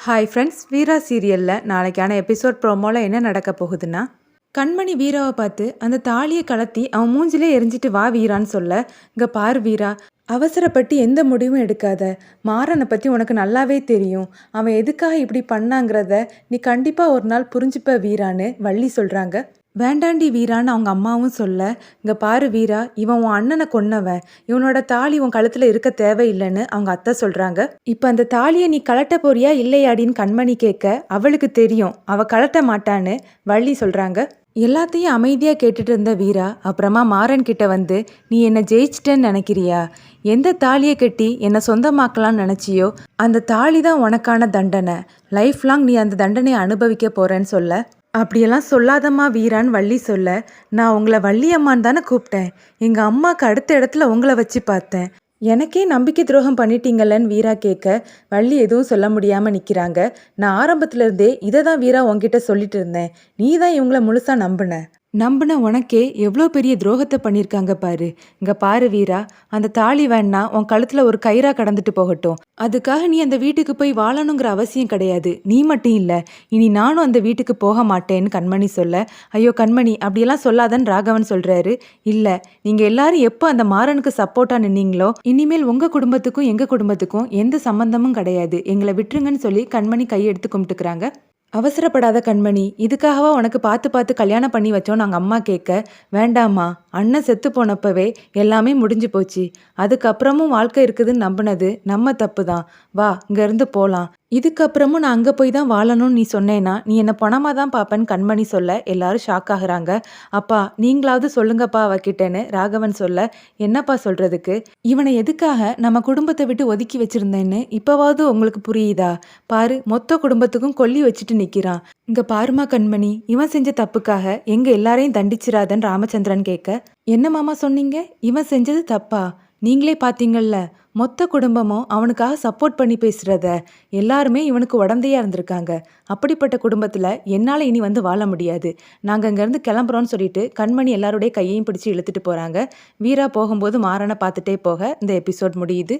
Hi friends, வீரா சீரியலில் நாளைக்கான episode ப்ரோமோவில் என்ன நடக்க போகுதுன்னா, கண்மணி வீராவை பார்த்து அந்த தாலியை கலத்தி அவன் மூஞ்சிலே எரிஞ்சிட்டு வா வீரான்னு சொல்ல, இங்கே பாரு வீரா, அவசரப்பட்டு எந்த முடிவும் எடுக்காத. மாறனை பற்றி உனக்கு நல்லாவே தெரியும். அவன் எதுக்காக இப்படி பண்ணாங்கிறத நீ கண்டிப்பாக ஒரு நாள் புரிஞ்சுப்ப வீரான்னு வள்ளி சொல்கிறாங்க. வேண்டாண்டி வீரான்னு அவங்க அம்மாவும் சொல்ல, இங்கே பாரு வீரா, இவன் உன் அண்ணனை கொன்னவன், இவனோட தாலி உன் கழுத்தில் இருக்க தேவையில்லைன்னு அவங்க அத்தை சொல்கிறாங்க. இப்போ அந்த தாலியை நீ கலட்ட போறியா இல்லையாடின்னு கண்மணி கேட்க, அவளுக்கு தெரியும் அவள் கலட்ட மாட்டான்னு வள்ளி சொல்கிறாங்க. எல்லாத்தையும் அமைதியாக கேட்டுட்டு இருந்த வீரா அப்புறமா மாறன் கிட்ட வந்து, நீ என்னை ஜெயிச்சிட்டேன்னு நினைக்கிறியா? எந்த தாலியை கட்டி என்னை சொந்தமாக்கலான்னு நினச்சியோ அந்த தாலி தான் உனக்கான தண்டனை. லைஃப் லாங் நீ அந்த தண்டனையை அனுபவிக்க போகிறேன்னு சொல்ல, அப்படியெல்லாம் சொல்லாதம்மா வீரான்னு வள்ளி சொல்ல, நான் உங்களை வள்ளி அம்மான்னு தானே கூப்பிட்டேன். எங்கள் அம்மாவுக்கு அடுத்த இடத்துல உங்களை வச்சு பார்த்தேன். எனக்கே நம்பிக்கை துரோகம் பண்ணிட்டீங்களன்னு வீரா கேட்க, வள்ளி எதுவும் சொல்ல முடியாமல் நிற்கிறாங்க. நான் ஆரம்பத்துலேருந்தே இதை தான் வீரா உங்ககிட்ட சொல்லிட்டு இருந்தேன். நீ தான் இவங்கள முழுசாக நம்பின உனக்கே எவ்வளோ பெரிய துரோகத்தை பண்ணியிருக்காங்க பாரு. இங்கே பாரு வீரா, அந்த தாலி வேணா உன் கழுத்தில் ஒரு கயிறா கடந்துட்டு போகட்டும். அதுக்காக நீ அந்த வீட்டுக்கு போய் வாழணுங்கிற அவசியம் கிடையாது. நீ மட்டும் இல்லை, இனி நானும் அந்த வீட்டுக்கு போக மாட்டேன்னு கண்மணி சொல்ல, ஐயோ கண்மணி அப்படியெல்லாம் சொல்லாதன்னு ராகவன் சொல்கிறாரு. இல்லை, நீங்கள் எல்லாரும் எப்போ அந்த மாறனுக்கு சப்போர்ட்டாக நின்னீங்களோ, இனிமேல் உங்கள் குடும்பத்துக்கும் எங்கள் குடும்பத்துக்கும் எந்த சம்மந்தமும் கிடையாது, எங்களை விட்டுருங்கன்னு சொல்லி கண்மணி கையெடுத்து கும்பிட்டுக்கிறாங்க. அவசரப்படாத கண்மணி, இதுக்காகவா உனக்கு பார்த்து பார்த்து கல்யாணம் பண்ணி வச்சோம் நாங்கள் அம்மா கேட்க, வேண்டாமா, அண்ணன் செத்து போனப்பவே எல்லாமே முடிஞ்சு போச்சு. அதுக்கப்புறமும் வாழ்க்கை இருக்குதுன்னு நம்பினது நம்ம தப்பு தான். வா இங்கேருந்து போகலாம். இதுக்கப்புறமும் நான் அங்கே போய் தான் வாழணும்னு நீ சொன்னேன்னா நீ என்னை பணமாக தான் பார்ப்பேன்னு கண்மணி சொல்ல எல்லாரும் ஷாக் ஆகுறாங்க. அப்பா நீங்களாவது சொல்லுங்கப்பா அவகிட்டேன்னு ராகவன் சொல்ல, என்னப்பா சொல்கிறதுக்கு, இவனை எதுக்காக நம்ம குடும்பத்தை விட்டு ஒதுக்கி வச்சுருந்தேன்னு இப்போவாவது உங்களுக்கு புரியுதா? பாரு, மொத்த குடும்பத்துக்கும் கொல்லி வச்சுட்டு நிற்கிறான். இங்கே பாருமா கண்மணி, இவன் செஞ்ச தப்புக்காக எங்கள் எல்லாரையும் தண்டிச்சிடாதன்னு ராமச்சந்திரன் கேட்க, என்ன மாமா சொன்னீங்க? இவன் செஞ்சது தப்பா? நீங்களே பார்த்தீங்கள்ல, மொத்த குடும்பமும் அவனுக்காக சப்போர்ட் பண்ணி பேசுகிறத, எல்லாருமே இவனுக்கு உடந்தையாக இருந்திருக்காங்க. அப்படிப்பட்ட குடும்பத்தில் என்னால் இனி வந்து வாழ முடியாது. நாங்கள் இங்கேருந்து கிளம்புறோன்னு சொல்லிட்டு கண்மணி எல்லாருடைய கையையும் பிடிச்சி இழுத்துட்டு போகிறாங்க. வீரா போகும்போது மாறனை பார்த்துட்டே போக இந்த எபிசோட் முடியுது.